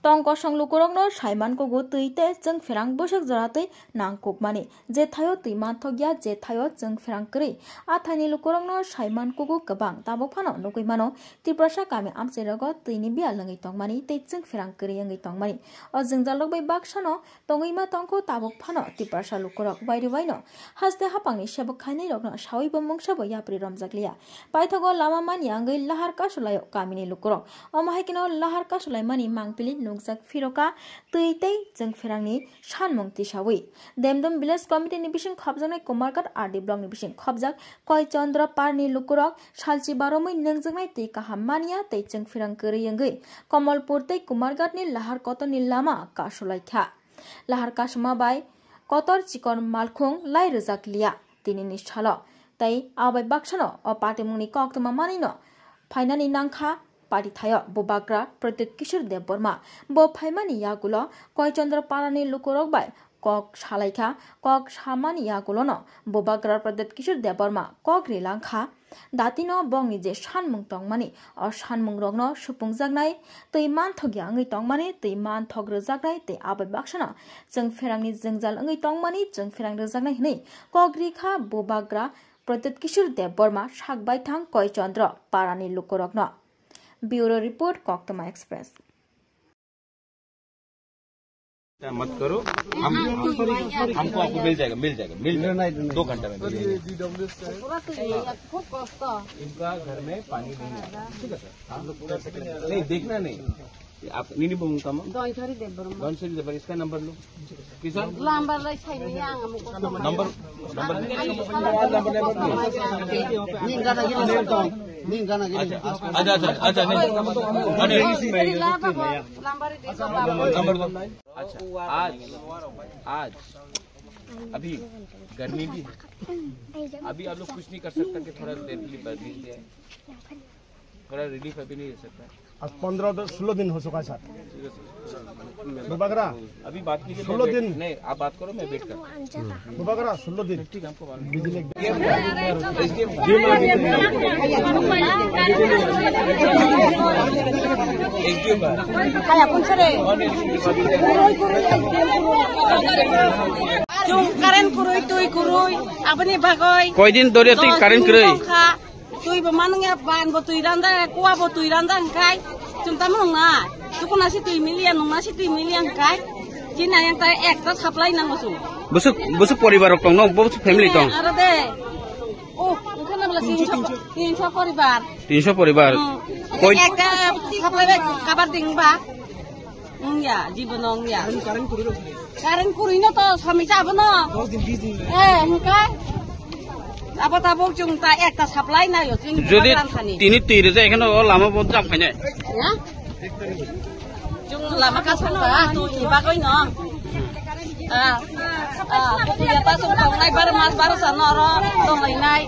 tong kosong lukurokno saimankogo tuite jeng ferang bosak jaratui nangkukmani je thayo tui manthokya je thayo jeng ferang kri athani lukurokno saimankogo gobang tabok phano nuguimano Tripura kami amcherogo tuini bia langai tongmani tei jeng ferang kri yangai tongmani o jengjalok bai baksano tongima tongko tabok phano Tripura lukurok bairi baino haste hapangni sebok khainai rokno sawi bomongsa bo yapri romjakliya paithogo lama mani angai lahar kasulayo kamini lukurok omahikino lahar kasulai mani mangpili nukjak firoka tuitei jeng ferangni sanmung tisawi demdom village committee ni bising khobjaknai Kumarghat RD block ni bising khobjak Koi Chandra Parni lukurok salchi baromui nengjaknai tei kaham mania tei jeng ferang kri yangai Kamalpur tei Kumarghat ni lahar kotoni lama kasulai kha lahar kasuma bai kotor chikon malkhung lai rjakliya tinini salo tei abai baksano o patimungni koktoma manino फाइनानि नांखा party थायो बोबाग्रा प्रत्युत किशोर देव Burma बो फाइमानि यागुलो कय चंद्र पारानि लुकुरक bye कक सालाइखा कक सामानि यागुलो न बोबाग्रा प्रत्युत किशोर देव बर्मा कक रिलांखा दातिनो बंगनि जे सानमुं तंगमानि अ सानमुं रगनो सुपुंजागनाय तै मानथग्या अंगै तंगमानि तै मानथग रजागनाय तै आबै बाक्सना जों फेरांनि जोंजाल अंगै तंगमानि जों फेरां रजागनाय हनै कक रिखा बोबाग्रा प्रत्युत किशोर देव बर्मा सागबायथां कय चंद्र पारानि लुकुरकन ब्यूरो रिपोर्ट कोकतमा एक्सप्रेस मत करो हमको आपको मिल जाएगा 2 घंटे में इनका घर में पानी नहीं है ठीक है सर आप लोग कर सकते नहीं देखना नहीं आप नहीं बोलूँगा मैं इसका नंबर लो किसान नंबर अच्छा आज अभी गर्मी भी है अभी आप लोग कुछ नहीं कर सकता कि थोड़ा देर के लिए बदल दिया थोड़ा रिलीफ अभी नहीं दे सकता आज 15-16 दिन हो चुका है सर बोबाग्रा अभी बात कीजिए 16 दिन नहीं आप बात करो मैं वेट कर बोबाग्रा 16 दिन ठीक है हमको बिजली कई दिन धरे तुई कारेंट करई तुई बमानंगे बान बतुई रांदा कुआ बतुई रांदा kai chúng ta mong na tu kuna si tuई million nong na si tuई million kai china yang ta extra supply nang bosu busuk poribar tong no busuk family tong ara de oh mungkin na bala 300 poribar 300 poribar koi ekta supply ba kabar ding ba ya jibonong ya karen kuri no to sami cha bono 10 din 20 din kai apa tabok chung ta ekta supply na yo chung যদি তিনি তৈরি যায় এখানে লামা বন্ধ জাম খাইনে ya chung lama ka sang ba tu iba koi no tu ya ta sung tong nai bar mas bar sa no ro tong lai nai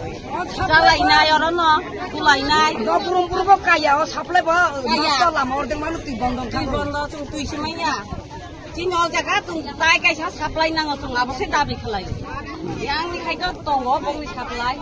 ja lai nai ro no tu lai nai do purum purbo kaya o supply ba to lama or deng manu tu bondo chung tu simai ya Cino jaga tung tai kai sa supply nang tung abo se dabi khalai yang ni khai to tong go bong ni supply